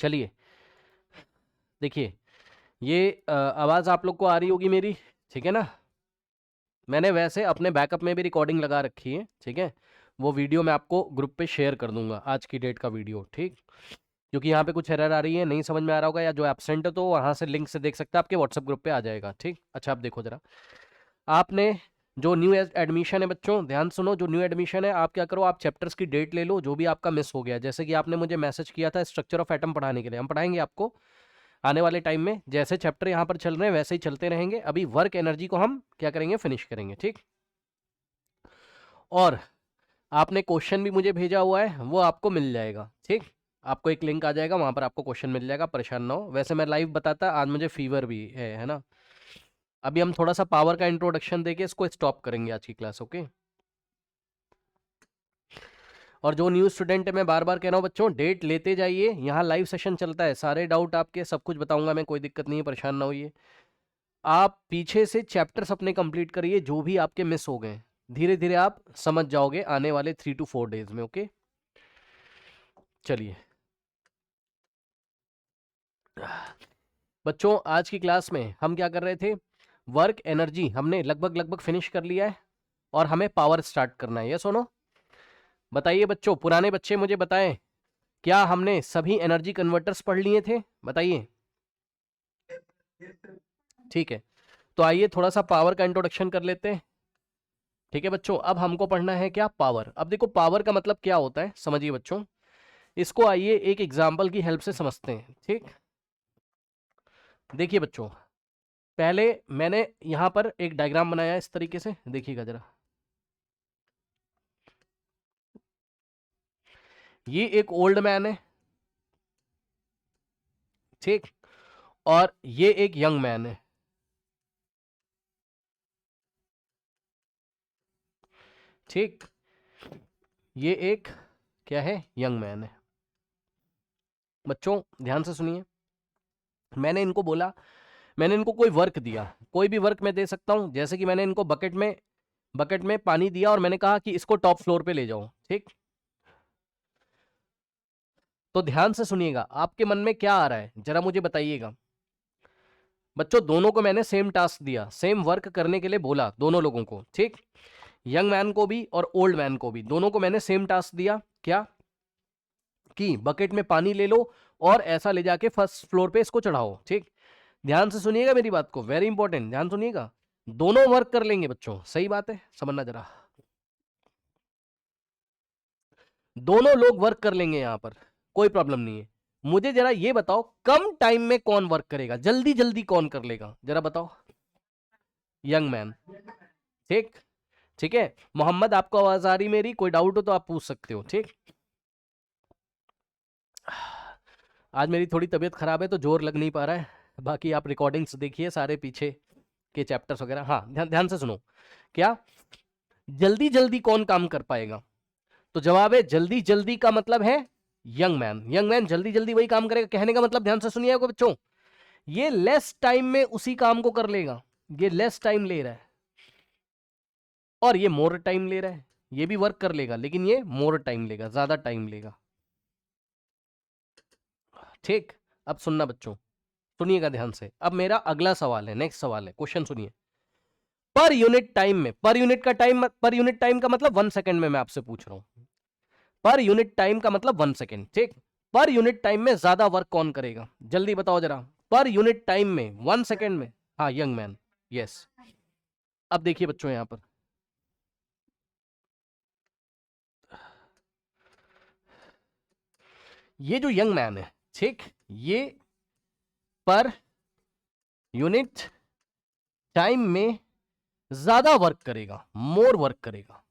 चलिए देखिए, ये आवाज़ आप लोग को आ रही होगी मेरी, ठीक है ना? मैंने वैसे अपने बैकअप में भी रिकॉर्डिंग लगा रखी है, ठीक है? वो वीडियो मैं आपको ग्रुप पे शेयर कर दूंगा, आज की डेट का वीडियो, ठीक? क्योंकि यहाँ पे कुछ एरर आ रही है, नहीं समझ में आ रहा होगा, या जो एब्सेंट है तो वहाँ से लिंक से देख सकते हैं, आपके व्हाट्सएप ग्रुप पे आ जाएगा, ठीक? अच्छा, आप देखो जरा, आपने जो न्यू एडमिशन है बच्चों, ध्यान सुनो, जो न्यू एडमिशन है, आप क्या करो, आप चैप्टर्स की डेट ले लो जो भी आपका मिस हो गया। जैसे कि आपने मुझे मैसेज किया था स्ट्रक्चर ऑफ एटम पढ़ाने के लिए, हम पढ़ाएंगे आपको आने वाले टाइम में। जैसे चैप्टर यहाँ पर चल रहे हैं वैसे ही चलते रहेंगे। अभी वर्क एनर्जी को हम क्या करेंगे, फिनिश करेंगे, ठीक? और आपने क्वेश्चन भी मुझे भेजा हुआ है, वो आपको मिल जाएगा, ठीक? आपको एक लिंक आ जाएगा, वहां पर आपको क्वेश्चन मिल जाएगा, परेशान ना हो। वैसे मैं लाइव बताता, आज मुझे फीवर भी है ना? अभी हम थोड़ा सा पावर का इंट्रोडक्शन देके इसको स्टॉप करेंगे आज की क्लास, ओके? और जो न्यू स्टूडेंट है, मैं बार बार कह रहा हूँ बच्चों, डेट लेते जाइए, यहाँ लाइव सेशन चलता है, सारे डाउट आपके सब कुछ बताऊंगा मैं, कोई दिक्कत नहीं है, परेशान ना होइए। आप पीछे से चैप्टर्स अपने कंप्लीट करिए जो भी आपके मिस हो गए, धीरे धीरे आप समझ जाओगे आने वाले 3 to 4 डेज में, ओके? चलिए बच्चों, आज की क्लास में हम क्या कर रहे थे, वर्क एनर्जी हमने लगभग फिनिश कर लिया है, और हमें पावर स्टार्ट करना है। ये सुनो, बताइए बच्चों, पुराने बच्चे मुझे बताएं, क्या हमने सभी एनर्जी कन्वर्टर्स पढ़ लिए थे? बताइए। ठीक है, तो आइए थोड़ा सा पावर का इंट्रोडक्शन कर लेते हैं। ठीक है बच्चों, अब हमको पढ़ना है क्या, पावर। अब देखो पावर का मतलब क्या होता है, समझिए बच्चों, इसको आइए एक एग्जाम्पल की हेल्प से समझते हैं, ठीक? देखिए बच्चों, पहले मैंने यहां पर एक डायग्राम बनाया है इस तरीके से, देखिएगा जरा। ये एक ओल्ड मैन है, ठीक? और ये एक यंग मैन है, ठीक? ये एक क्या है, यंग मैन है। बच्चों ध्यान से सुनिए, मैंने इनको बोला, मैंने इनको कोई वर्क दिया, कोई भी वर्क मैं दे सकता हूं, जैसे कि मैंने इनको बकेट में पानी दिया और मैंने कहा कि इसको टॉप फ्लोर पे ले जाओ, ठीक? तो ध्यान से सुनिएगा, आपके मन में क्या आ रहा है जरा मुझे बताइएगा। बच्चों दोनों को मैंने सेम टास्क दिया, सेम वर्क करने के लिए बोला, दोनों लोगों को, ठीक? यंग मैन को भी और ओल्ड मैन को भी, दोनों को मैंने सेम टास्क दिया, क्या कि बकेट में पानी ले लो और ऐसा ले जाके फर्स्ट फ्लोर पे इसको चढ़ाओ, ठीक? ध्यान से सुनिएगा मेरी बात को, वेरी इंपॉर्टेंट, ध्यान सुनिएगा। दोनों वर्क कर लेंगे बच्चों, सही बात है, समझना जरा, दोनों लोग वर्क कर लेंगे यहां पर, कोई प्रॉब्लम नहीं है। मुझे जरा ये बताओ, कम टाइम में कौन वर्क करेगा, जल्दी जल्दी कौन कर लेगा, जरा बताओ। यंग मैन, ठीक? ठीक है मोहम्मद, आपको आवाज आ रही मेरी? कोई डाउट हो तो आप पूछ सकते हो, ठीक? आज मेरी थोड़ी तबीयत खराब है तो जोर लग नहीं पा रहा है, बाकी आप रिकॉर्डिंग्स देखिए सारे पीछे के चैप्टर्स वगैरह। हाँ, ध्यान ध्यान से सुनो, क्या जल्दी जल्दी कौन काम कर पाएगा? तो जवाब है जल्दी जल्दी का मतलब है यंग मैन। यंग मैन जल्दी जल्दी वही काम करेगा, कहने का मतलब, ध्यान से सुनिएगा बच्चों, ये लेस टाइम में उसी काम को कर लेगा, ये लेस टाइम ले रहा है और ये मोर टाइम ले रहा है। ये भी वर्क कर लेगा लेकिन ये मोर टाइम लेगा, ज्यादा टाइम लेगा, ठीक? अब सुनना बच्चों, सुनिएगा ध्यान से। अब मेरा अगला सवाल है, नेक्स्ट सवाल है, क्वेश्चन सुनिए। पर यूनिट टाइम में, पर यूनिट का टाइम, पर यूनिट टाइम का मतलब 1 सेकंड में मैं आपसे पूछ रहा हूं, पर यूनिट टाइम का मतलब 1 सेकंड, ठीक? पर यूनिट टाइम में ज्यादा वर्क कौन करेगा, जल्दी बताओ जरा, पर यूनिट टाइम में 1 सेकंड में। हाँ, यंग मैन, यस। अब देखिए बच्चों, यहां पर ये जो यंग मैन है, ठीक, ये पर यूनिट टाइम में ज्यादा वर्क करेगा, मोर वर्क करेगा।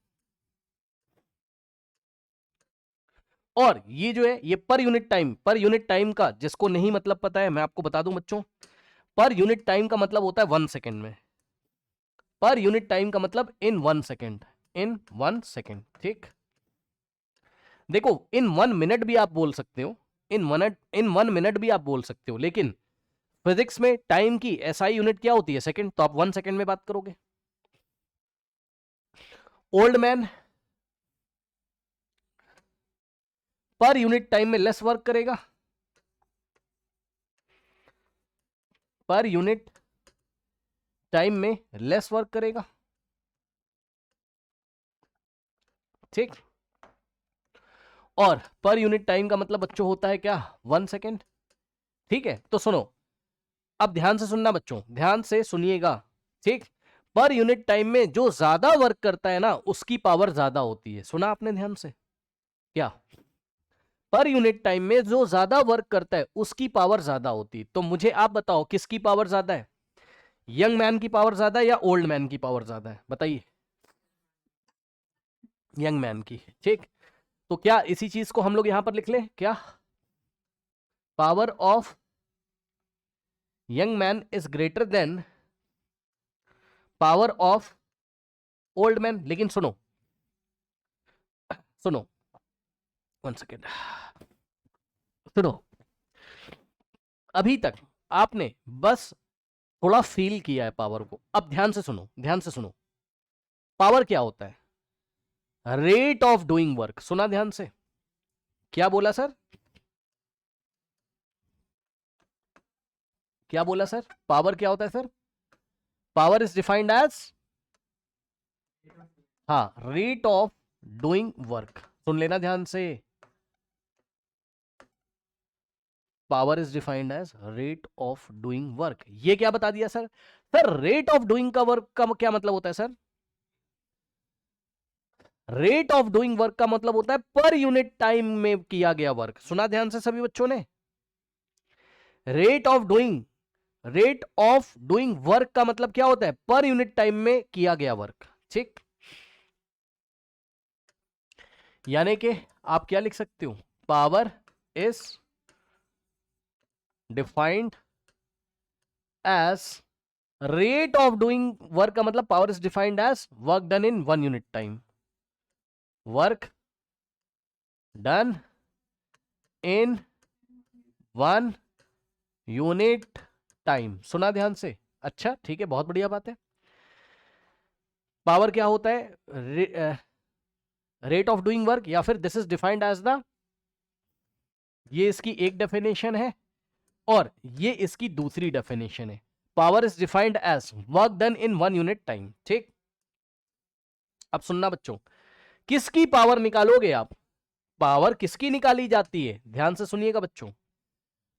और ये जो है, ये पर यूनिट टाइम, पर यूनिट टाइम का जिसको नहीं मतलब पता है मैं आपको बता दूं बच्चों, पर यूनिट टाइम का मतलब होता है 1 सेकंड में। पर यूनिट टाइम का मतलब इन 1 सेकंड, इन 1 सेकंड, ठीक? देखो इन 1 मिनट भी आप बोल सकते हो, इन 1 मिनट भी आप बोल सकते हो, लेकिन फिजिक्स में टाइम की एसआई यूनिट क्या होती है, सेकंड, तो आप 1 सेकंड में बात करोगे। ओल्ड मैन पर यूनिट टाइम में लेस वर्क करेगा, पर यूनिट टाइम में लेस वर्क करेगा, ठीक। और पर यूनिट टाइम का मतलब बच्चों होता है क्या, 1 सेकेंड, ठीक है। तो सुनो, अब ध्यान से सुनना बच्चों, ध्यान से सुनिएगा, ठीक। पर यूनिट टाइम में जो ज्यादा वर्क करता है ना उसकी पावर ज्यादा होती है। सुना आपने ध्यान से, क्या पर यूनिट टाइम में जो ज्यादा वर्क करता है उसकी पावर ज्यादा होती है। तो मुझे आप बताओ किसकी पावर ज्यादा है, यंग मैन की पावर ज्यादा है या ओल्ड मैन की पावर ज्यादा है, बताइए। यंग मैन की, ठीक। तो क्या इसी चीज को हम लोग यहां पर लिख लें, क्या power of young man is greater than power of old man. लेकिन सुनो सुनो, 1 सेकेंड, सुनो, अभी तक आपने बस थोड़ा फील किया है पावर को। अब ध्यान से सुनो, ध्यान से सुनो, पावर क्या होता है, रेट ऑफ डूइंग वर्क। सुना ध्यान से, क्या बोला सर, क्या बोला सर, पावर क्या होता है sir, power is defined as, हाँ, रेट ऑफ डूइंग वर्क। सुन लेना ध्यान से, power is defined as rate of doing work. ये क्या बता दिया sir, sir rate of doing का वर्क का क्या मतलब होता है sir, rate of doing work का मतलब होता है पर यूनिट टाइम में किया गया वर्क। सुना ध्यान से सभी बच्चों ने, रेट ऑफ डूइंग वर्क का मतलब क्या होता है, पर यूनिट टाइम में किया गया वर्क, ठीक। यानी कि आप क्या लिख सकते हो, power is defined as rate of doing work का मतलब power is defined as work done in 1 unit time, work done in 1 unit time. सुना ध्यान से, अच्छा ठीक है, बहुत बढ़िया बात है। पावर क्या होता है, रेट ऑफ डूइंग वर्क, या फिर this is defined as the, ये इसकी एक डेफिनेशन है और ये इसकी दूसरी डेफिनेशन है। Power is defined as work done in 1 unit time, ठीक। अब सुनना बच्चों, किसकी पावर निकालोगे आप, पावर किसकी निकाली जाती है, ध्यान से सुनिएगा बच्चों।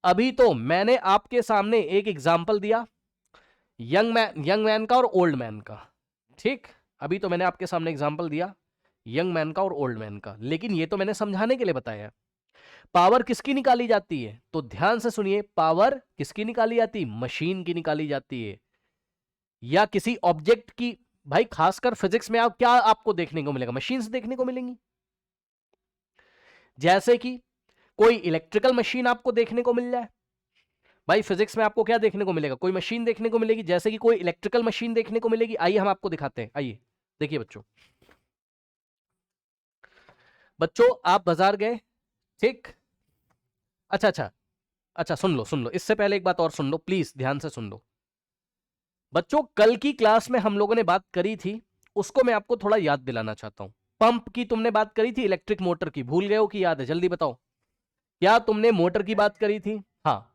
अभी तो मैंने आपके सामने एक एग्जाम्पल दिया यंग मैन का और ओल्ड मैन का, ठीक। अभी तो मैंने आपके सामने एग्जाम्पल दिया यंग मैन का और ओल्ड मैन का, लेकिन ये तो मैंने समझाने के लिए बताया। पावर किसकी निकाली जाती है, तो ध्यान से सुनिए, पावर किसकी निकाली जाती है, मशीन की निकाली जाती है, या किसी ऑब्जेक्ट की। भाई खासकर फिजिक्स में आप क्या आपको देखने को मिलेगा, मशीन्स देखने को मिलेंगी। जैसे कि कोई इलेक्ट्रिकल मशीन आपको देखने को मिल जाए, भाई फिजिक्स में आपको क्या देखने को मिलेगा, कोई मशीन देखने को मिलेगी, जैसे कि कोई इलेक्ट्रिकल मशीन देखने को मिलेगी। आइए हम आपको दिखाते हैं, आइए देखिए बच्चों। बच्चों आप बाजार गए, ठीक। अच्छा अच्छा अच्छा, सुन लो, इससे पहले एक बात और सुन लो, प्लीज ध्यान से सुन लो बच्चों। कल की क्लास में हम लोगों ने बात करी थी, उसको मैं आपको थोड़ा याद दिलाना चाहता हूं। पंप की तुमने बात करी थी, इलेक्ट्रिक मोटर की, भूल गए हो कि याद है, जल्दी बताओ। क्या तुमने मोटर की बात करी थी, हाँ।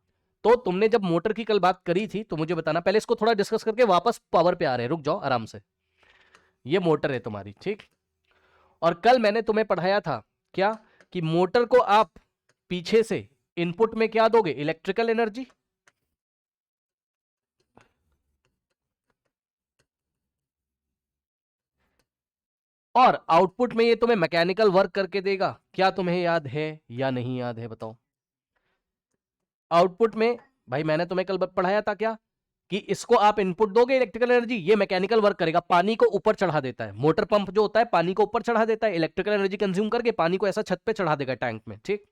तो तुमने जब मोटर की कल बात करी थी तो मुझे बताना, पहले इसको थोड़ा डिस्कस करके वापस पावर पे आ रहे हैं, रुक जाओ आराम से। ये मोटर है तुम्हारी, ठीक। और कल मैंने तुम्हें पढ़ाया था क्या, कि मोटर को आप पीछे से इनपुट में क्या दोगे, इलेक्ट्रिकल एनर्जी, और आउटपुट में ये तुम्हें मैकेनिकल वर्क करके देगा। क्या तुम्हें याद है या नहीं याद है, बताओ। आउटपुट में भाई मैंने तुम्हें कल पढ़ाया था क्या, कि इसको आप इनपुट दोगे इलेक्ट्रिकल एनर्जी, ये मैकेनिकल वर्क करेगा, पानी को ऊपर चढ़ा देता है। मोटर पंप जो होता है पानी को ऊपर चढ़ा देता है, इलेक्ट्रिकल एनर्जी कंज्यूम करके पानी को ऐसा छत पे चढ़ा देगा टैंक में, ठीक।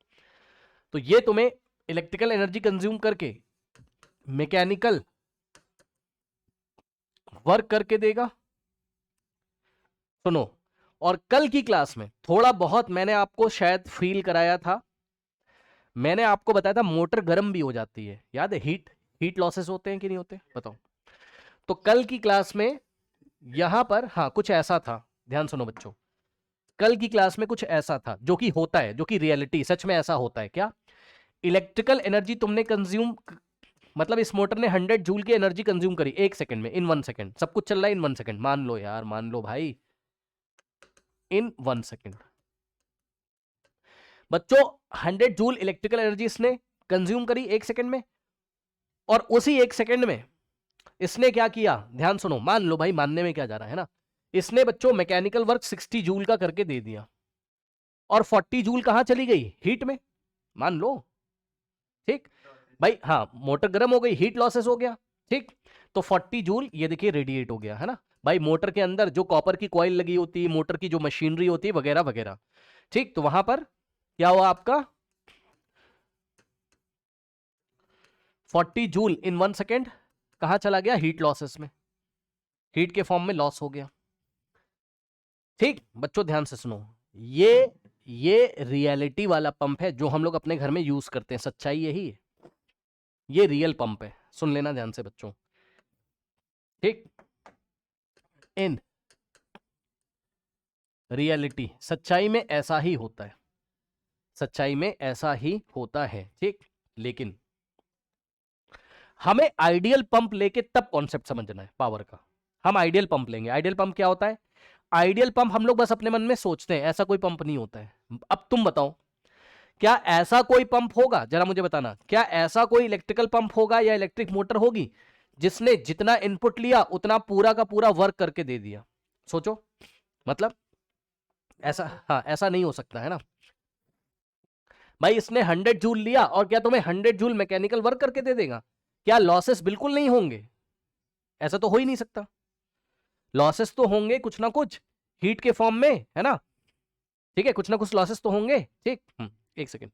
तो ये तुम्हें इलेक्ट्रिकल एनर्जी कंज्यूम करके मैकेनिकल वर्क करके देगा। सुनो, और कल की क्लास में थोड़ा बहुत मैंने आपको शायद फील कराया था, मैंने आपको बताया था मोटर गर्म भी हो जाती है, याद है, हीट लॉसेस होते हैं कि नहीं होते, बताओ। तो कल की क्लास में यहां पर हाँ कुछ ऐसा था, ध्यान सुनो बच्चों, कल की क्लास में कुछ ऐसा था जो कि होता है, जो कि रियलिटी सच में ऐसा होता है। क्या, इलेक्ट्रिकल एनर्जी तुमने कंज्यूम मतलब इस मोटर ने 100 जूल की एनर्जी कंज्यूम करी 1 सेकंड में, इन 1 सेकंड। सब कुछ चल रहा है इन 1 सेकंड, मान लो यार, मान लो भाई, इन 1 सेकंड। बच्चों 100 जूल इलेक्ट्रिकल एनर्जी इसने कंज्यूम करी 1 सेकंड में, और उसी 1 सेकंड में इसने क्या किया, ध्यान सुनो, मान लो भाई, मानने में क्या जा रहा है ना, इसने बच्चों मैकेनिकल वर्क 60 जूल का करके दे दिया, और 40 जूल कहां चली गई, हीट में, मान लो, ठीक भाई। हाँ, मोटर गर्म हो गई, हीट लॉसेस हो गया, ठीक। तो 40 जूल ये देखिए रेडिएट हो गया, है ना भाई। मोटर के अंदर जो कॉपर की कॉइल लगी होती है, मोटर की जो मशीनरी होती है वगैरह वगैरह, ठीक। तो वहां पर क्या हुआ आपका, 40 जूल इन 1 सेकेंड कहां चला गया, हीट लॉसेस में, हीट के फॉर्म में लॉस हो गया, ठीक। बच्चों ध्यान से सुनो, ये रियलिटी वाला पंप है जो हम लोग अपने घर में यूज करते हैं, सच्चाई यही है, ये रियल पंप है, सुन लेना ध्यान से बच्चों, ठीक। इन रियलिटी, सच्चाई में ऐसा ही होता है, सच्चाई में ऐसा ही होता है, ठीक। लेकिन हमें आइडियल पंप लेके तब कॉन्सेप्ट समझना है पावर का। हम आइडियल पंप लेंगे, आइडियल पंप क्या होता है, आइडियल पंप हम लोग बस अपने मन में सोचते हैं, ऐसा कोई पंप नहीं होता है। अब तुम बताओ, क्या ऐसा कोई पंप होगा, जरा मुझे बताना, क्या ऐसा कोई इलेक्ट्रिकल पंप होगा या इलेक्ट्रिक मोटर होगी जिसने जितना इनपुट लिया उतना पूरा का पूरा वर्क करके दे दिया, सोचो, मतलब ऐसा, हाँ ऐसा नहीं हो सकता है ना भाई। इसने 100 जूल लिया और क्या तुम्हें 100 जूल मैकेनिकल वर्क करके दे देगा, क्या लॉसेस बिल्कुल नहीं होंगे, ऐसा तो हो ही नहीं सकता। लॉसेस तो होंगे कुछ ना कुछ हीट के फॉर्म में, है ना, ठीक है, कुछ ना कुछ लॉसेस तो होंगे, ठीक। 1 सेकेंड,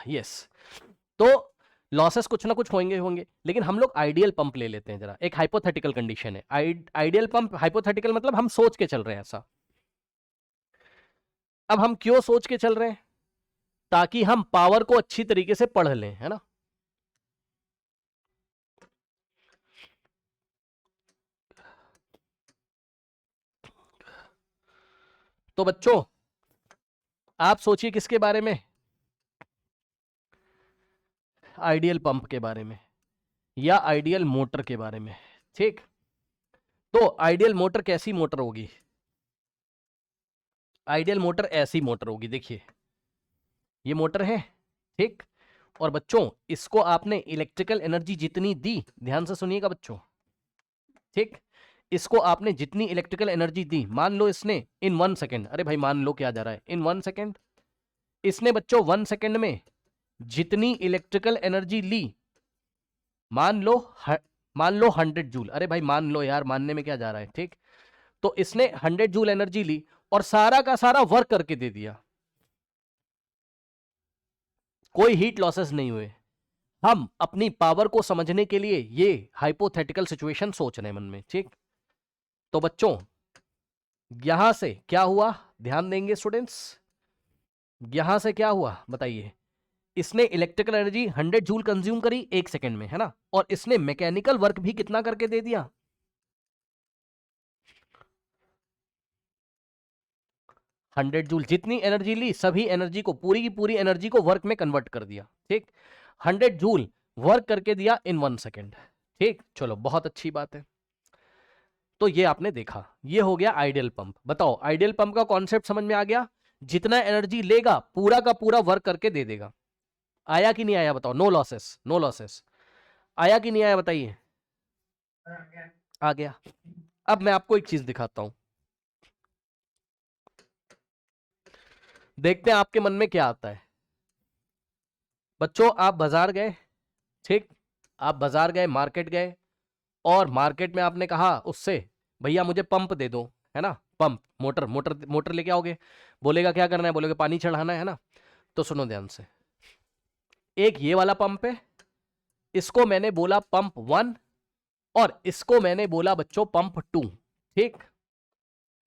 यस। तो लॉसेस कुछ ना कुछ होंगे होंगे, लेकिन हम लोग आइडियल पंप ले लेते हैं, जरा एक हाइपोथेटिकल कंडीशन है, आइडियल पंप, हाइपोथेटिकल मतलब हम सोच के चल रहे हैं ऐसा। अब हम क्यों सोच के चल रहे हैं, ताकि हम पावर को अच्छी तरीके से पढ़ लें, है ना। तो बच्चों आप सोचिए किसके बारे में, आइडियल पंप के बारे में या आइडियल मोटर के बारे में, ठीक। तो आइडियल मोटर कैसी मोटर होगी, आइडियल मोटर ऐसी मोटर होगी, देखिए ये मोटर है, ठीक। और बच्चों इसको आपने इलेक्ट्रिकल एनर्जी जितनी दी, ध्यान से सुनिएगा बच्चों, ठीक। इसको आपने जितनी इलेक्ट्रिकल एनर्जी दी, मान लो इसने इन 1 सेकेंड, अरे भाई मान लो क्या जा रहा है, इन 1 सेकेंड इसने बच्चों 1 सेकेंड में जितनी इलेक्ट्रिकल एनर्जी ली, मान लो मान लो 100 जूल, अरे भाई मान लो यार, मानने में क्या जा रहा है, ठीक। तो इसने 100 जूल एनर्जी ली और सारा का सारा वर्क करके दे दिया, कोई हीट लॉसेस नहीं हुए। हम अपनी पावर को समझने के लिए ये हाइपोथेटिकल सिचुएशन सोच रहे हैं मन में, ठीक। तो बच्चों यहां से क्या हुआ, ध्यान देंगे स्टूडेंट्स, यहां से क्या हुआ बताइए, इसने इलेक्ट्रिकल एनर्जी 100 जूल कंज्यूम करी 1 सेकेंड में, है ना, और इसने मैकेनिकल वर्क भी कितना करके दे दिया, 100 जूल। जितनी एनर्जी ली सभी एनर्जी को, पूरी की पूरी एनर्जी को वर्क में कन्वर्ट कर दिया, ठीक। 100 जूल वर्क करके दिया इन 1 सेकेंड, ठीक। चलो बहुत अच्छी बात है। तो ये आपने देखा, ये हो गया आइडियल पंप। बताओ आइडियल पंप का कॉन्सेप्ट समझ में आ गया, जितना एनर्जी लेगा पूरा का पूरा वर्क करके दे देगा। आया कि नहीं आया बताओ, नो लॉसेस, नो लॉसेस, आया कि नहीं आया बताइए, आ गया। अब मैं आपको एक चीज दिखाता हूं, देखते हैं आपके मन में क्या आता है। बच्चों आप बाजार गए, ठीक, आप बाजार गए, मार्केट गए, और मार्केट में आपने कहा उससे, भैया मुझे पंप दे दो, है ना, पंप, मोटर मोटर मोटर लेके आओगे, बोलेगा क्या करना है, बोलेगा पानी चढ़ाना है ना। तो सुनो ध्यान से, एक ये वाला पंप है, इसको मैंने बोला पंप 1, और इसको मैंने बोला बच्चों पंप 2, ठीक।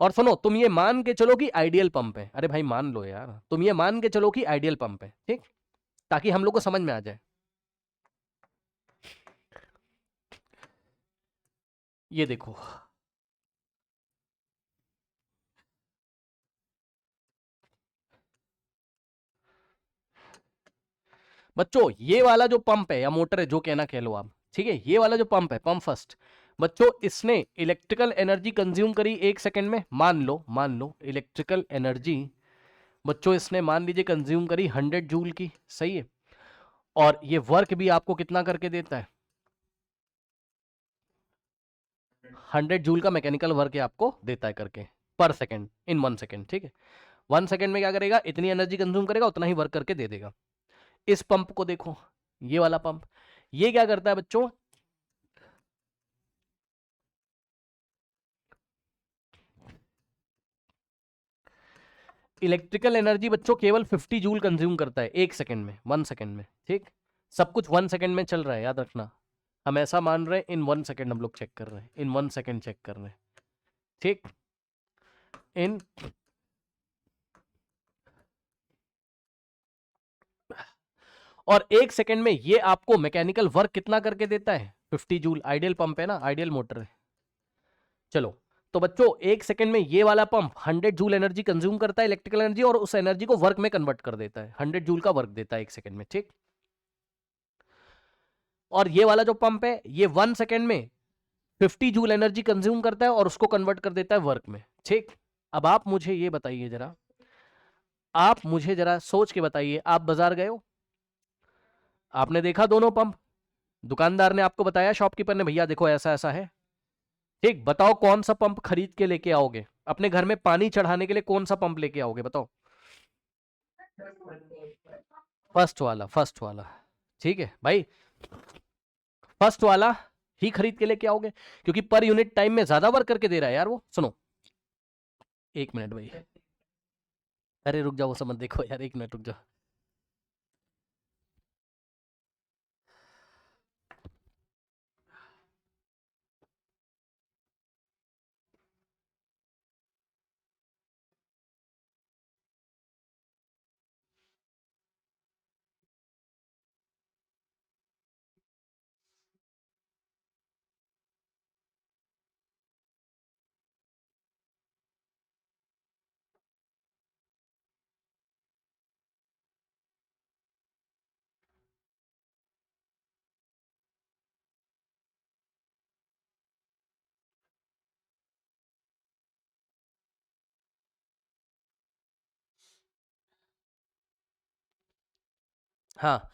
और सुनो, तुम ये मान के चलो कि आइडियल पंप है, अरे भाई मान लो यार, तुम ये मान के चलो कि आइडियल पंप है, ठीक, ताकि हम लोग को समझ में आ जाए। ये देखो, बच्चों ये वाला जो पंप है या मोटर है, जो कहना कह लो आप, ठीक है, ये वाला जो पंप है, पंप फर्स्ट, बच्चों इसने इलेक्ट्रिकल एनर्जी कंज्यूम करी 1 सेकंड में, मान लो इलेक्ट्रिकल एनर्जी बच्चों इसने मान लीजिए कंज्यूम करी 100 जूल की, सही है, और ये वर्क भी आपको कितना करके देता है, 100 जूल का मैकेनिकल वर्क है आपको देता है करके पर सेकंड इन 1 सेकंड, ठीक है। 1 सेकंड में क्या करेगा, इतनी एनर्जी कंज्यूम करेगा, उतना ही वर्क करके दे देगा। इस पंप को देखो, ये वाला पंप, ये क्या करता है बच्चों, इलेक्ट्रिकल एनर्जी बच्चों केवल 50 जूल कंज्यूम करता है 1 सेकंड में, 1 सेकंड में, ठीक। सब कुछ 1 सेकंड में चल रहा है, याद रखना, हम ऐसा मान रहे हैं इन 1 सेकंड हम लोग चेक कर रहे हैं, इन 1 सेकंड चेक कर रहे हैं, ठीक। इन और 1 सेकंड में ये आपको मैकेनिकल वर्क कितना करके देता है, 50 जूल। आइडियल पंप है ना, आइडियल मोटर है। चलो तो बच्चों 1 सेकंड में ये वाला पंप 100 जूल एनर्जी कंज्यूम करता है, इलेक्ट्रिकल एनर्जी, और उस एनर्जी को वर्क में कन्वर्ट कर देता है, 100 जूल का वर्क देता है 1 सेकंड में, ठीक। और ये वाला जो पंप है ये 1 सेकंड में 50 जूल एनर्जी कंज्यूम करता है और उसको कन्वर्ट कर देता है वर्क में, ठीक। अब आप मुझे ये बताइए जरा, आप मुझे जरा सोच के बताइए, आप बाजार गए हो, आपने देखा दोनों पंप, दुकानदार ने आपको बताया, शॉपकीपर ने, भैया देखो ऐसा ऐसा है, ठीक, बताओ कौन सा पंप खरीद के लेके आओगे अपने घर में पानी चढ़ाने के लिए, कौन सा पंप लेके आओगे बताओ, फर्स्ट वाला, फर्स्ट वाला, ठीक है भाई, फर्स्ट वाला ही खरीद के लेके आओगे, क्योंकि पर यूनिट टाइम में ज्यादा वर्क करके दे रहा है यार वो। सुनो 1 मिनट भाई, अरे रुक जाओ, वो समझ देखो यार, 1 मिनट रुक जाओ। हाँ,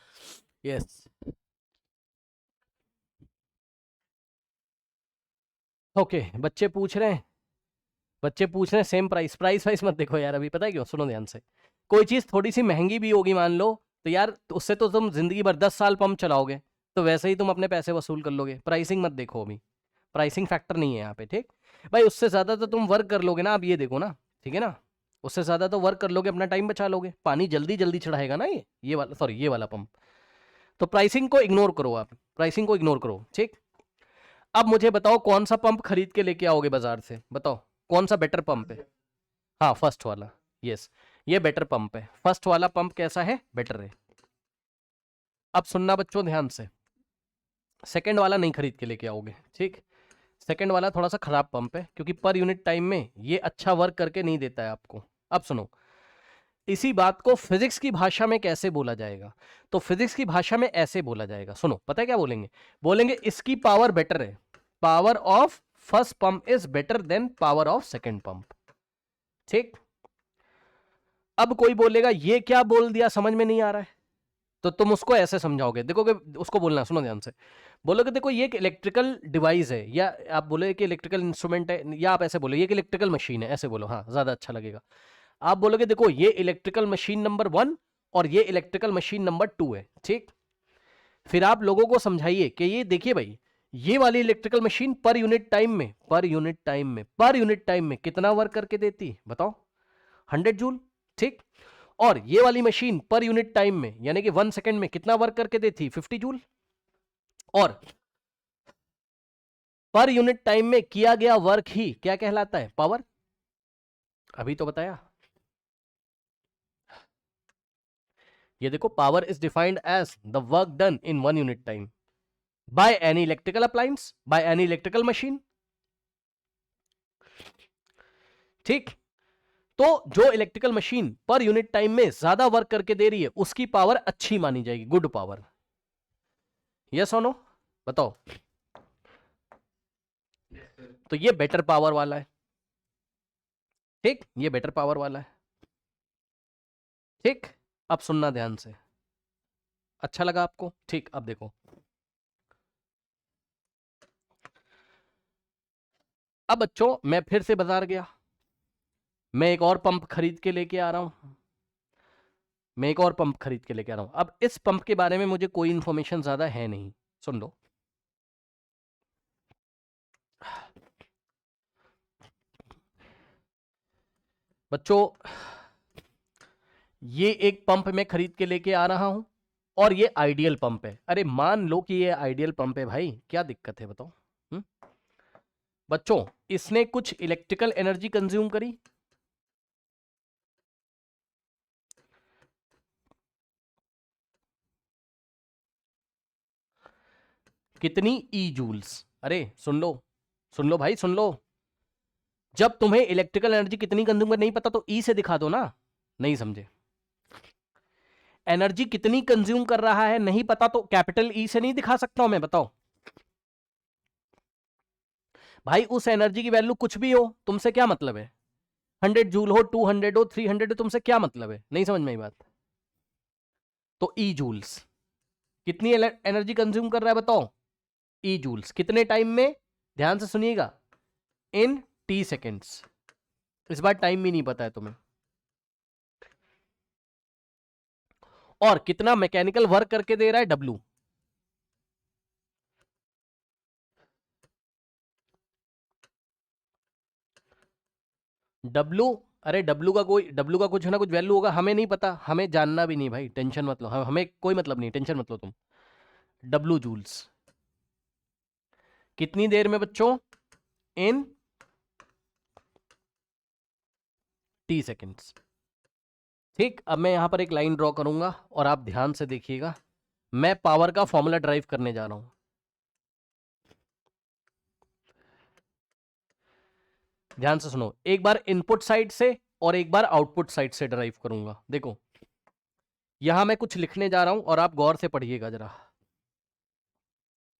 यस, ओके, बच्चे पूछ रहे हैं, बच्चे पूछ रहे हैं सेम प्राइस, प्राइस वाइस मत देखो यार, अभी पता है क्यों, सुनो ध्यान से, कोई चीज थोड़ी सी महंगी भी होगी मान लो, तो यार उससे तो तुम जिंदगी भर 10 साल पंप चलाओगे, तो वैसे ही तुम अपने पैसे वसूल कर लोगे, प्राइसिंग मत देखो अभी, प्राइसिंग फैक्टर नहीं है यहाँ पे, ठीक भाई। उससे ज्यादा तो तुम वर्क कर लोगे ना, आप ये देखो ना, ठीक है ना, उससे ज्यादा तो वर्क कर लोगे, अपना टाइम बचा लोगे, पानी जल्दी जल्दी चढ़ाएगा ना ये वाला, सॉरी ये वाला पंप। तो प्राइसिंग को इग्नोर करो आप, प्राइसिंग को इग्नोर करो, ठीक। अब मुझे बताओ कौन सा पंप खरीद के लेके आओगे बाजार से, बताओ कौन सा बेटर पंप है। हाँ फर्स्ट वाला, यस, ये बेटर पंप है, फर्स्ट वाला पंप कैसा है, बेटर है। अब सुनना बच्चों ध्यान से, सेकंड वाला नहीं खरीद के लेके आओगे, ठीक। सेकंड वाला थोड़ा सा खराब पंप है, क्योंकि पर यूनिट टाइम में ये अच्छा वर्क करके नहीं देता है आपको। अब सुनो, इसी बात को फिजिक्स की भाषा में कैसे बोला जाएगा, तो फिजिक्स की भाषा में ऐसे बोला जाएगा, सुनो, पता है क्या बोलेंगे, बोलेंगे इसकी पावर बेटर है, power of first pump is better than power of second pump, ठीक। अब कोई बोलेगा ये क्या बोल दिया, समझ में नहीं आ रहा है, तो तुम उसको ऐसे समझाओगे, देखोगे, उसको बोलना, सुनो ध्यान से, बोलोगे देखो ये एक इलेक्ट्रिकल डिवाइस है, या आप बोले कि इलेक्ट्रिकल इंस्ट्रूमेंट है, या आप ऐसे बोलो ये एक इलेक्ट्रिकल मशीन है, ऐसे बोलो, हाँ ज्यादा अच्छा लगेगा। आप बोलोगे देखो ये इलेक्ट्रिकल मशीन नंबर 1 और ये इलेक्ट्रिकल मशीन नंबर 2 है, ठीक। फिर आप लोगों को समझाइए कि ये देखिए भाई, ये वाली इलेक्ट्रिकल मशीन पर यूनिट टाइम में, पर यूनिट टाइम में, पर यूनिट टाइम में कितना वर्क करके देती, बताओ, 100 जूल, ठीक। और ये वाली मशीन पर यूनिट टाइम में यानी कि 1 सेकंड में कितना वर्क करके देती, 50 जूल। और पर यूनिट टाइम में किया गया वर्क ही क्या कहलाता है, पावर। अभी तो बताया, ये देखो, power is defined as the work done in 1 unit time by any electrical appliance, by any electrical machine, ठीक। तो जो इलेक्ट्रिकल मशीन पर यूनिट टाइम में ज्यादा वर्क करके दे रही है उसकी पावर अच्छी मानी जाएगी, गुड पावर। यस और नो, बताओ। तो ये बेटर पावर वाला है, ठीक, ये बेटर पावर वाला है, ठीक। अब सुनना ध्यान से, अच्छा लगा आपको? ठीक, अब देखो, अब बच्चों मैं फिर से बाजार गया, मैं एक और पंप खरीद के लेके आ रहा हूं, मैं एक और पंप खरीद के लेके आ रहा हूं। अब इस पंप के बारे में मुझे कोई इंफॉर्मेशन ज्यादा है नहीं, सुन लो। बच्चों ये एक पंप मैं खरीद के लेके आ रहा हूं और ये आइडियल पंप है। अरे मान लो कि ये आइडियल पंप है भाई, क्या दिक्कत है बताओ? हुँ? बच्चों इसने कुछ इलेक्ट्रिकल एनर्जी कंज्यूम करी, कितनी? ई जूल्स। अरे सुन लो भाई, सुन लो। जब तुम्हें इलेक्ट्रिकल एनर्जी कितनी कंज्यूम कर नहीं पता तो ई से दिखा दो ना। नहीं समझे? एनर्जी कितनी कंज्यूम कर रहा है नहीं पता तो कैपिटल ई से नहीं दिखा सकता हूं मैं, बताओ भाई। उस एनर्जी की वैल्यू कुछ भी हो, तुमसे क्या मतलब है? 100 जूल हो, 200 हो, 300 हो, तुमसे क्या मतलब है? नहीं समझ में आई बात? तो ई जूल्स कितनी एनर्जी कंज्यूम कर रहा है बताओ? ई जूल्स कितने टाइम में? ध्यान से सुनिएगा, इन टी सेकेंड्स। इस बार टाइम भी नहीं पता है तुम्हें। और कितना मैकेनिकल वर्क करके दे रहा है? डब्लू। डब्लू, अरे डब्लू का कुछ ना कुछ वैल्यू होगा, हमें नहीं पता, हमें जानना भी नहीं भाई, टेंशन मत लो, हमें कोई मतलब नहीं, टेंशन मत लो तुम। डब्लू जूल्स कितनी देर में बच्चों? इन टी सेकेंड्स। ठीक, अब मैं यहां पर एक लाइन ड्रॉ करूंगा और आप ध्यान से देखिएगा, मैं पावर का फॉर्मूला ड्राइव करने जा रहा हूं। ध्यान से सुनो, एक बार इनपुट साइड से और एक बार आउटपुट साइड से ड्राइव करूंगा। देखो यहां मैं कुछ लिखने जा रहा हूं और आप गौर से पढ़िएगा जरा।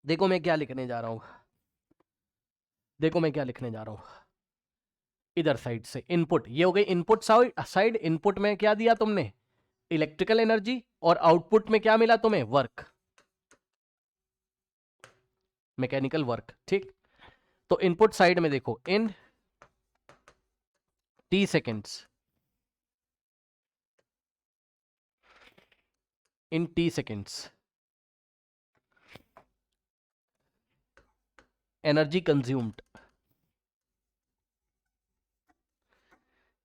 देखो मैं क्या लिखने जा रहा हूं, देखो मैं क्या लिखने जा रहा हूं। इधर साइड से इनपुट, ये हो गई इनपुट साइड। इनपुट में क्या दिया तुमने? Electrical energy. और आउटपुट में क्या मिला तुम्हें? वर्क, मैकेनिकल वर्क, ठीक। तो इनपुट साइड में देखो, in T seconds, in T seconds energy consumed,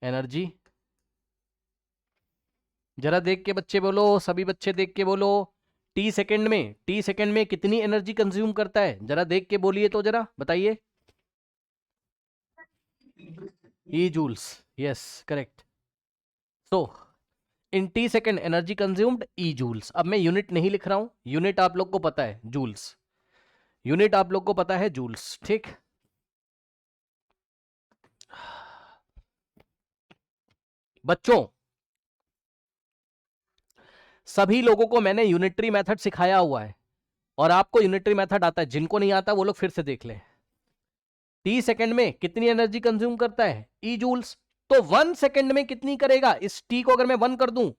energy, जरा देख के बच्चे बोलो, सभी बच्चे देख के बोलो, टी सेकेंड में कितनी एनर्जी कंज्यूम करता है? जरा देख के बोलिए तो, जरा बताइए। ई जूल्स, यस करेक्ट। सो इन टी सेकेंड एनर्जी कंज्यूम्ड ई जूल्स। अब मैं यूनिट नहीं लिख रहा हूं, यूनिट आप लोग को पता है जूल्स, यूनिट आप लोग को पता है जूल्स, ठीक। बच्चों सभी लोगों को मैंने यूनिटरी मेथड सिखाया हुआ है और आपको यूनिटरी मेथड आता है, जिनको नहीं आता वो लोग फिर से देख लें। टी सेकंड में कितनी एनर्जी कंज्यूम करता है? ई जूल्स। तो 1 सेकंड में कितनी करेगा? इस टी को अगर मैं 1 कर दूं,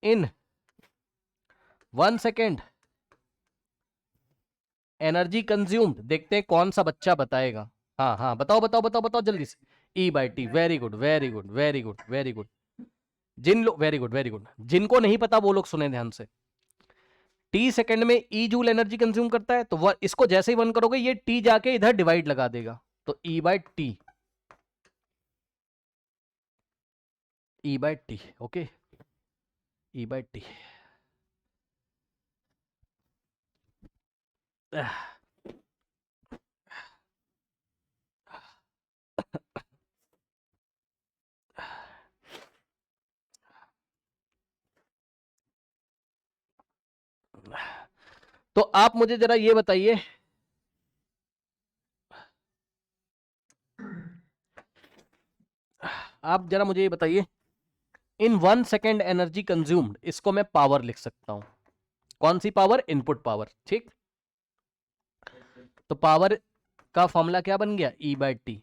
इन 1 सेकंड एनर्जी कंज्यूम्ड, देखते हैं कौन सा बच्चा बताएगा। हाँ हाँ बताओ बताओ बताओ बताओ जल्दी से। E by T, very good very good very good very good. जिन लोग, वेरी गुड वेरी गुड, जिनको नहीं पता वो लोग सुने ध्यान से। टी सेकंड में ई जूल एनर्जी कंज्यूम करता है, तो इसको जैसे ही 1 करोगे ये टी जाके इधर डिवाइड लगा देगा, तो E by T, E by T, okay, E by T. तो आप मुझे जरा ये बताइए, आप जरा मुझे ये बताइए, इन 1 सेकेंड एनर्जी कंज्यूम्ड, इसको मैं पावर लिख सकता हूं। कौन सी पावर? Input power. ठीक, तो पावर का फॉर्मूला क्या बन गया? E/T।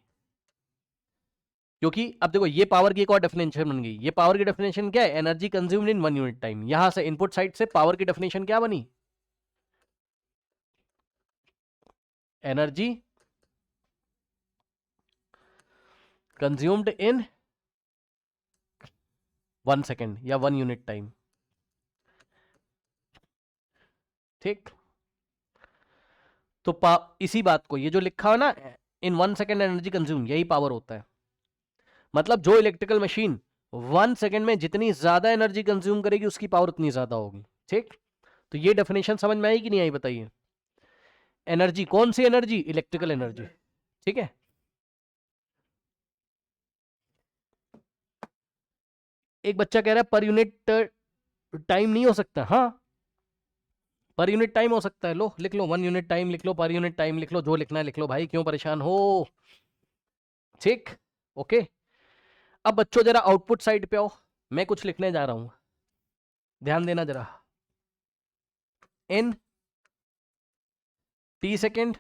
क्योंकि अब देखो, ये पावर की एक और डेफिनेशन बन गई। ये पावर की डेफिनेशन क्या है? Energy consumed in 1 unit time. यहां से इनपुट साइड से पावर की डेफिनेशन क्या बनी? एनर्जी कंज्यूम्ड इन 1 सेकेंड या 1 यूनिट टाइम। ठीक, तो इसी बात को, ये जो लिखा हो ना, इन 1 सेकेंड एनर्जी कंज्यूम, यही पावर होता है। मतलब जो इलेक्ट्रिकल मशीन 1 सेकेंड में जितनी ज्यादा एनर्जी कंज्यूम करेगी, उसकी पावर उतनी ज्यादा होगी। ठीक, तो ये डेफिनेशन समझ में आई कि नहीं आई, बताइए। एनर्जी, कौन सी एनर्जी? Electrical energy. ठीक है, एक बच्चा कह रहा है पर यूनिट टाइम नहीं हो सकता। हाँ, पर यूनिट टाइम हो सकता है। लो लिख लो, 1 यूनिट टाइम लिख लो, पर यूनिट टाइम लिख लो, जो लिखना है लिख लो भाई, क्यों परेशान हो। ठीक, ओके। अब बच्चों जरा आउटपुट साइड पे आओ, मैं कुछ लिखने जा रहा हूं, ध्यान देना जरा। इन T सेकेंड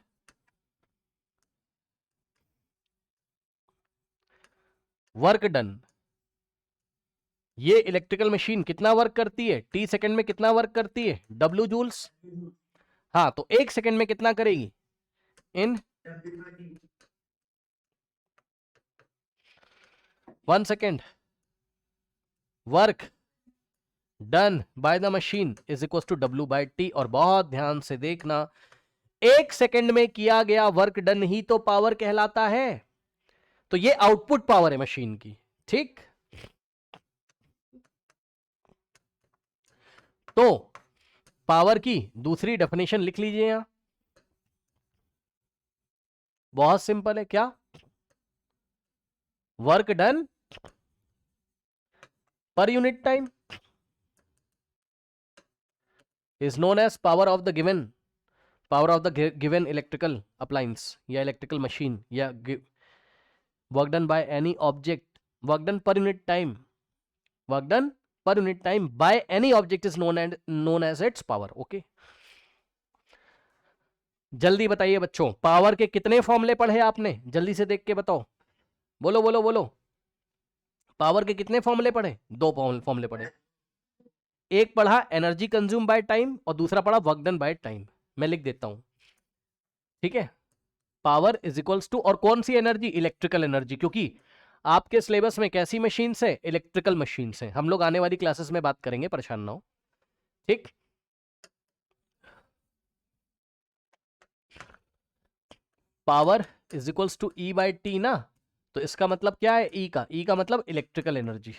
वर्क डन, ये इलेक्ट्रिकल मशीन कितना वर्क करती है? T सेकेंड में कितना वर्क करती है? W joules. हाँ, तो 1 सेकेंड में कितना करेगी? In 1 second work done by the machine is equal to W/T। और बहुत ध्यान से देखना, 1 सेकेंड में किया गया वर्क डन ही तो पावर कहलाता है। तो ये आउटपुट पावर है मशीन की। ठीक, तो पावर की दूसरी डेफिनेशन लिख लीजिए यहां, बहुत सिंपल है। क्या? वर्क डन पर unit time is known as power of the given electrical appliance या electrical machine या work done by any object, work done per unit time, work done per unit time by any object is known as its power. Okay, जल्दी बताइए बच्चों, power के कितने फॉर्मूले पढ़े आपने? जल्दी से देख के बताओ, बोलो बोलो बोलो। पावर के कितने फॉर्मूले पढ़े? 2 फॉर्मूले पढ़े। एक पढ़ा एनर्जी कंज्यूम बाय टाइम और दूसरा पढ़ा वर्क डन बाय टाइम। मैं लिख देता हूं, ठीक है। पावर इज इक्वल्स टू, और कौन सी एनर्जी? इलेक्ट्रिकल एनर्जी, क्योंकि आपके सिलेबस में कैसी मशीन है? इलेक्ट्रिकल मशीन है। हम लोग आने वाली क्लासेस में बात करेंगे, परेशान ना हो। ठीक, power is equals to E/T ना, तो इसका मतलब क्या है? ई का मतलब इलेक्ट्रिकल एनर्जी।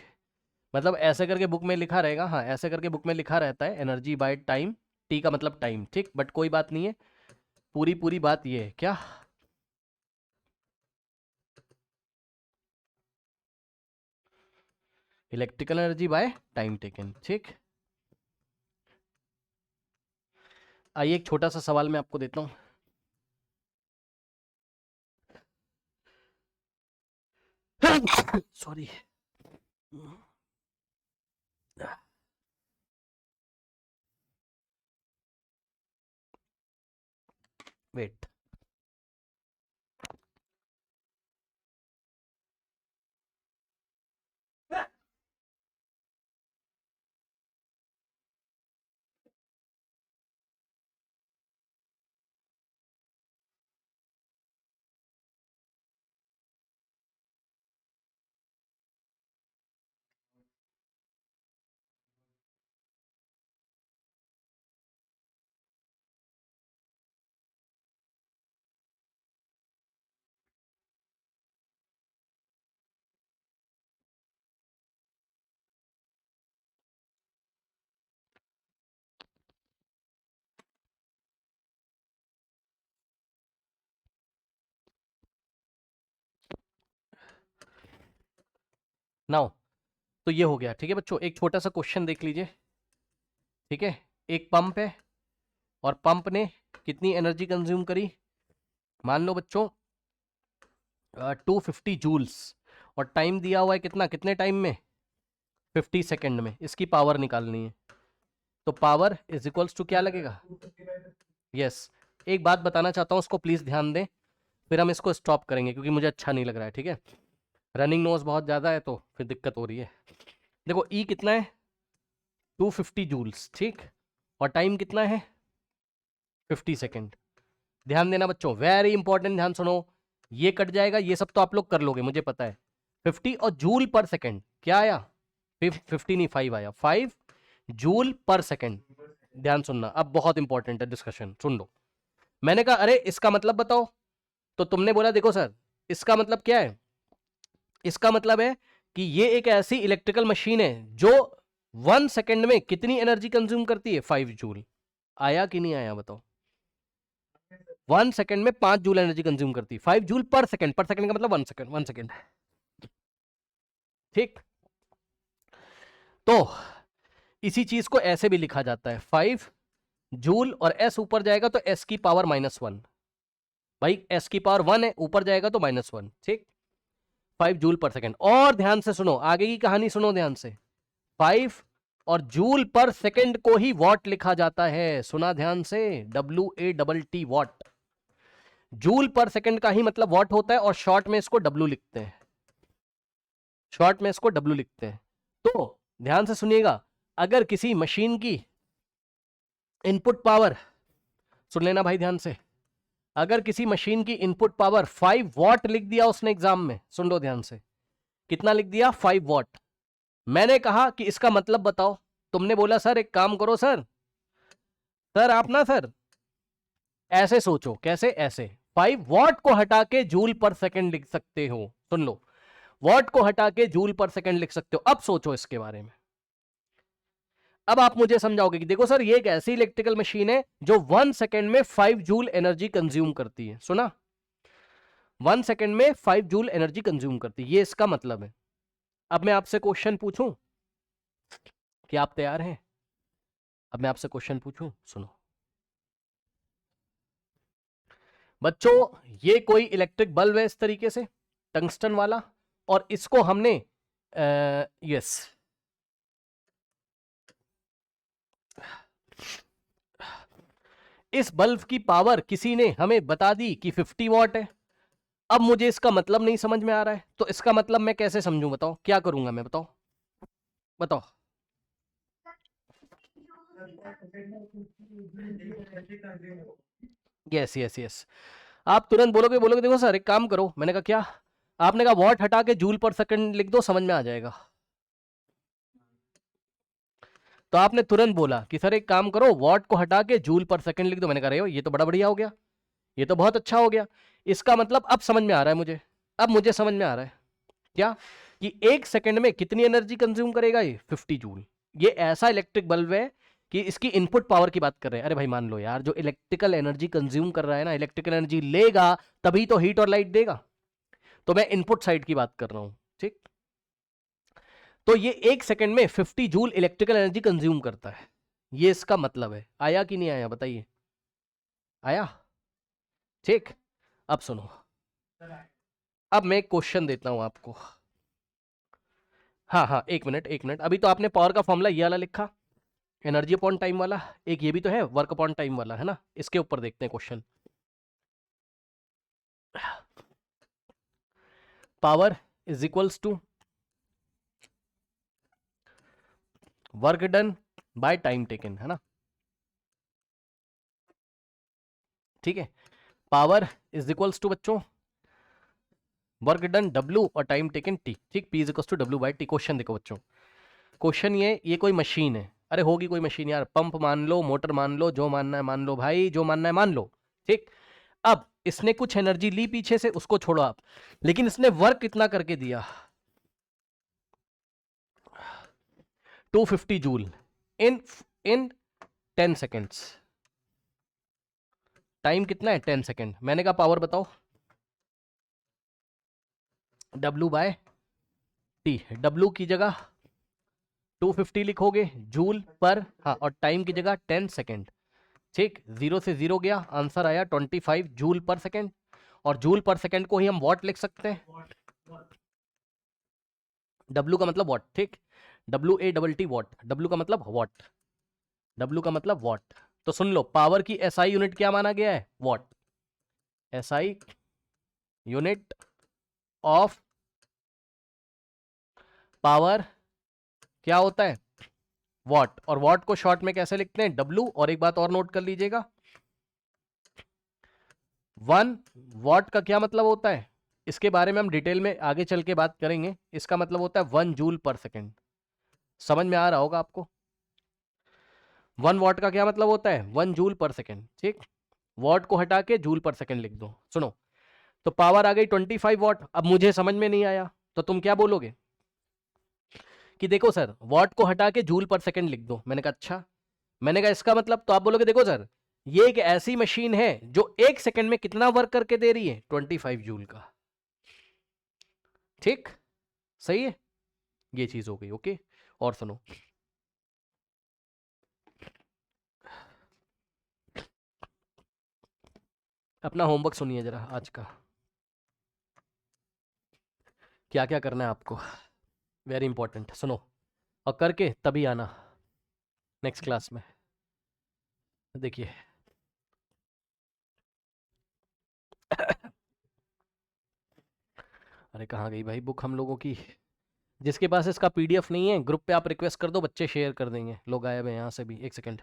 मतलब ऐसे करके बुक में लिखा रहेगा, हाँ ऐसे करके बुक में लिखा रहता है, एनर्जी बाय टाइम, टी का मतलब टाइम। ठीक, बट कोई बात नहीं है, पूरी पूरी बात ये है। क्या? Electrical energy by time taken. ठीक, आइए एक छोटा सा सवाल मैं आपको देता हूं। Sorry, wait. नाउ, तो ये हो गया। ठीक है बच्चों, एक छोटा सा क्वेश्चन देख लीजिए। ठीक है, एक पंप है और पंप ने कितनी एनर्जी कंज्यूम करी, मान लो बच्चों 250 जूल्स, और टाइम दिया हुआ है कितना, कितने टाइम में, 50 सेकेंड में। इसकी पावर निकालनी है, तो पावर इज इक्वल्स टू क्या लगेगा, यस। एक बात बताना चाहता हूँ, उसको प्लीज ध्यान दें, फिर हम इसको स्टॉप करेंगे क्योंकि मुझे अच्छा नहीं लग रहा है, ठीक है। रनिंग नोज बहुत ज़्यादा है तो फिर दिक्कत हो रही है। देखो ई कितना है, 250 जूल्स, ठीक, और टाइम कितना है 50 सेकेंड। ध्यान देना बच्चों, वेरी इंपॉर्टेंट, ध्यान सुनो। ये कट जाएगा, ये सब तो आप लोग कर लोगे मुझे पता है। 50 और जूल पर सेकेंड क्या आया, 50 नहीं 5 आया, 5 जूल पर सेकेंड। ध्यान सुनना, अब बहुत इंपॉर्टेंट है डिस्कशन, सुन लो। मैंने कहा अरे इसका मतलब बताओ, तो तुमने बोला देखो सर इसका मतलब क्या है, इसका मतलब है कि ये एक ऐसी इलेक्ट्रिकल मशीन है जो 1 सेकेंड में कितनी एनर्जी कंज्यूम करती है, 5 जूल। आया कि नहीं आया बताओ, 1 सेकेंड में 5 जूल एनर्जी कंज्यूम करती है, 5 जूल पर सेकेंड, पर सेकेंड का मतलब 1 सेकेंड, 1 सेकेंड, ठीक। तो इसी चीज को ऐसे भी लिखा जाता है, 5 जूल, और एस ऊपर जाएगा तो एस की पावर -1, भाई एस की पावर 1 है, ऊपर जाएगा तो -1, ठीक, 5 जूल पर सेकेंड। और ध्यान से सुनो, आगे की कहानी सुनो ध्यान से, 5 और जूल पर सेकेंड को ही वॉट लिखा जाता है, सुना ध्यान से, WATT वॉट। जूल पर सेकेंड का ही मतलब वॉट होता है, और शॉर्ट में इसको W लिखते हैं, शॉर्ट में इसको W लिखते हैं। तो ध्यान से सुनिएगा, अगर किसी मशीन की इनपुट पावर, सुन लेना भाई ध्यान से, अगर किसी मशीन की इनपुट पावर 5 वॉट लिख दिया उसने एग्जाम में, सुन लो ध्यान से, कितना लिख दिया, 5 वॉट। मैंने कहा कि इसका मतलब बताओ, तुमने बोला सर एक काम करो सर, सर आप ना सर ऐसे सोचो, कैसे, ऐसे 5 वॉट को हटा के जूल पर सेकंड लिख सकते हो, सुन लो, वॉट को हटा के जूल पर सेकंड लिख सकते हो। अब सोचो इसके बारे में, अब आप मुझे समझाओगे कि देखो सर ये एक ऐसी इलेक्ट्रिकल मशीन है जो 1 सेकेंड में 5 जूल एनर्जी कंज्यूम करती है, सुना, 1 सेकेंड में 5 जूल एनर्जी कंज्यूम करती है, ये इसका मतलब है। अब मैं आपसे क्वेश्चन पूछूं, कि आप तैयार हैं, अब मैं आपसे क्वेश्चन पूछूं, सुनो बच्चों, ये कोई इलेक्ट्रिक बल्ब है इस तरीके से, टंगस्टन वाला, और इसको हमने यस इस बल्ब की पावर किसी ने हमें बता दी कि 50 वॉट है। अब मुझे इसका मतलब नहीं समझ में आ रहा है, तो इसका मतलब मैं कैसे समझूं, बताओ क्या करूंगा मैं, बताओ बताओ। यस यस यस, आप तुरंत बोलोगे, बोलोगे देखो सर एक काम करो, मैंने कहा क्या, आपने कहा वॉट हटा के जूल पर सेकंड लिख दो, समझ में आ जाएगा। तो आपने तुरंत बोला कि सर एक काम करो, वॉट को हटा के जूल पर सेकंड लिख दो, मैंने कहा अरे ये तो बड़ा बढ़िया हो गया, ये तो बहुत अच्छा हो गया। इसका मतलब अब समझ में आ रहा है मुझे, अब मुझे समझ में आ रहा है क्या, कि 1 सेकंड में कितनी एनर्जी कंज्यूम करेगा ये, 50 जूल। ये ऐसा इलेक्ट्रिक बल्ब है कि इसकी इनपुट पावर की बात कर रहे हैं। अरे भाई मान लो यार, जो इलेक्ट्रिकल एनर्जी कंज्यूम कर रहा है ना, इलेक्ट्रिकल एनर्जी लेगा तभी तो हीट और लाइट देगा, तो मैं इनपुट साइड की बात कर रहा हूं, ठीक। तो ये 1 सेकंड में 50 जूल इलेक्ट्रिकल एनर्जी कंज्यूम करता है, ये इसका मतलब है। आया कि नहीं आया बताइए, आया, ठीक। अब सुनो, अब मैं एक क्वेश्चन देता हूं आपको, हाँ हाँ, एक मिनट एक मिनट, अभी तो आपने पावर का फॉर्मूला ये वाला लिखा, एनर्जी अपॉन टाइम वाला, एक ये भी तो है वर्क अपॉन टाइम वाला, है ना, इसके ऊपर देखते हैं question. Power is equals to work done by time taken, है ना, ठीक है। पावर इज इक्वल्स टू बच्चों वर्क डन W और टाइम टेकन T, ठीक, P is equals to W by T। Question देखो बच्चों, क्वेश्चन ये कोई मशीन है, अरे होगी कोई मशीन यार, पंप मान लो, मोटर मान लो, जो मानना है मान लो भाई, जो मानना है मान लो, ठीक। अब इसने कुछ एनर्जी ली पीछे से, उसको छोड़ो आप, लेकिन इसने वर्क कितना करके दिया, 250 जूल इन इन 10 सेकेंड्स। टाइम कितना है, 10 सेकेंड। मैंने कहा पावर बताओ, W बाय T, W की जगह 250 लिखोगे जूल पर, हाँ, और टाइम की जगह 10 सेकेंड, ठीक, 0 से 0 गया, आंसर आया 25 जूल पर सेकेंड। और जूल पर सेकेंड को ही हम वॉट लिख सकते हैं, डब्ल्यू का मतलब वॉट। ठीक, WATT वॉट, डब्ल्यू का मतलब वॉट, डब्ल्यू का मतलब वॉट। तो सुन लो, पावर की SI यूनिट क्या माना गया है, what. SI unit of power क्या होता है, वॉट। और वॉट को शॉर्ट में कैसे लिखते हैं, डब्ल्यू। और एक बात और नोट कर लीजिएगा, 1 वॉट का क्या मतलब होता है, इसके बारे में हम डिटेल में आगे चल के बात करेंगे। इसका मतलब होता है 1 जूल पर सेकेंड। समझ में आ रहा होगा आपको, 1 वॉट का क्या मतलब होता है, 1 जूल पर सेकेंड। ठीक, वॉट को हटा के जूल पर सेकेंड लिख दो। सुनो, तो पावर आ गई 25 वॉट। अब मुझे समझ में नहीं आया तो तुम क्या बोलोगे कि देखो सर, वॉट को हटा के जूल पर सेकेंड लिख दो। मैंने कहा अच्छा, मैंने कहा इसका मतलब, तो आप बोलोगे देखो सर, ये एक ऐसी मशीन है जो 1 सेकंड में कितना वर्क करके दे रही है, 25 जूल का। ठीक, सही है, ये चीज हो गई। ओके, और सुनो, अपना होमवर्क सुनिए जरा आज का, क्या क्या करना है आपको, वेरी इंपॉर्टेंट। सुनो और करके तभी आना नेक्स्ट क्लास में। देखिए अरे कहाँ गई भाई बुक हम लोगों की, जिसके पास इसका PDF नहीं है ग्रुप पे आप रिक्वेस्ट कर दो, बच्चे शेयर कर देंगे। लोग गायब हैं यहाँ से भी, एक second.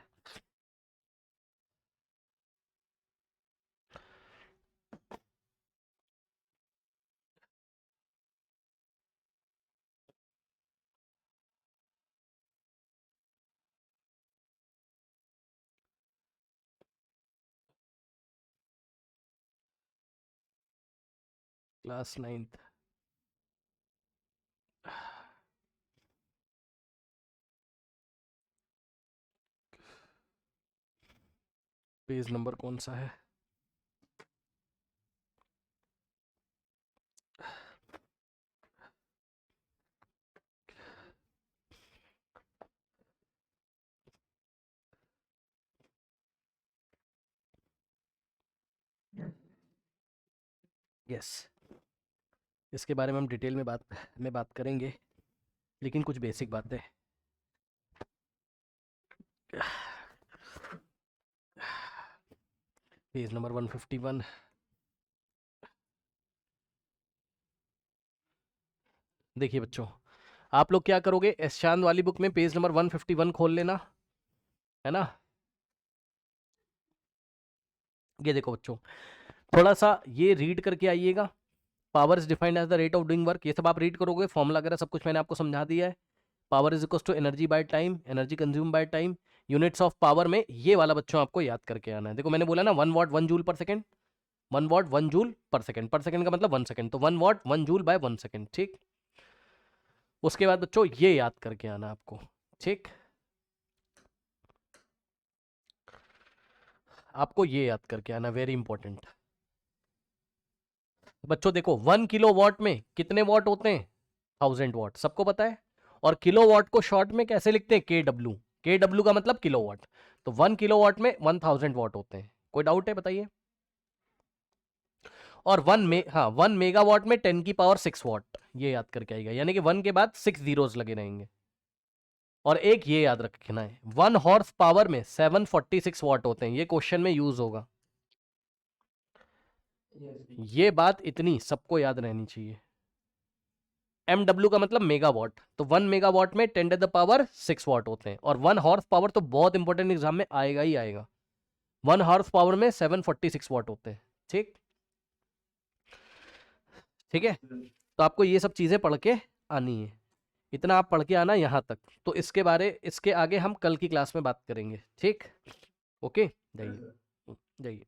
Class 9th, page number कौन सा है, यस। इसके बारे में हम डिटेल में बात करेंगे, लेकिन कुछ बेसिक बातें। पेज नंबर 151, देखिए बच्चों, आप लोग क्या करोगे, एस चांद वाली बुक में पेज नंबर 151 खोल लेना, है ना। ये देखो बच्चों, थोड़ा सा ये रीड करके आइएगा। Power is defined as the rate of doing work, ये सब आप रीड करोगे, फॉर्मूला वगैरह सब कुछ मैंने आपको समझा दिया है। Power is equal to energy by time, energy consume by time. Units of power में ये वाला बच्चों आपको याद करके आना है। देखो मैंने बोला ना, 1 वॉट 1 जूल पर सेकेंड, 1 वॉट 1 जूल पर सेकेंड का मतलब 1 सेकेंड, तो 1 वॉट 1 जूल बाय 1 सेकेंड। ठीक, उसके बाद बच्चों ये याद करके आना आपको। ठीक, आपको ये याद करके आना, वेरी इंपॉर्टेंट। बच्चों देखो, 1 किलो वॉट में कितने वॉट होते हैं, 1000 वॉट, सबको पता है। और किलो वॉट को शॉर्ट में कैसे लिखते हैं, KW। KW का मतलब किलो वॉट। तो 1 किलो वॉट में 1000 वॉट होते हैं। कोई डाउट है बताइए। और 1 मेगावाट में 10 की पावर 6 वॉट, ये याद करके आएगा, यानी कि 1 के बाद 6 जीरोस लगे रहेंगे। और एक ये याद रखना है, 1 हॉर्स पावर में 746 वॉट होते हैं, ये क्वेश्चन में यूज होगा। ये बात इतनी सबको याद रहनी चाहिए। MW का मतलब मेगावाट, तो 1 मेगावाट में 10 टू द पावर 6 वॉट होते हैं। और 1 हॉर्स पावर तो बहुत इंपॉर्टेंट एग्जाम में आएगा ही आएगा, 1 हॉर्स पावर में 746 वॉट होते हैं। ठीक, ठीक है, तो आपको ये सब चीजें पढ़ के आनी है, इतना आप पढ़ के आना यहाँ तक। तो इसके आगे हम कल की क्लास में बात करेंगे। ठीक, ओके, जाइए जाइए।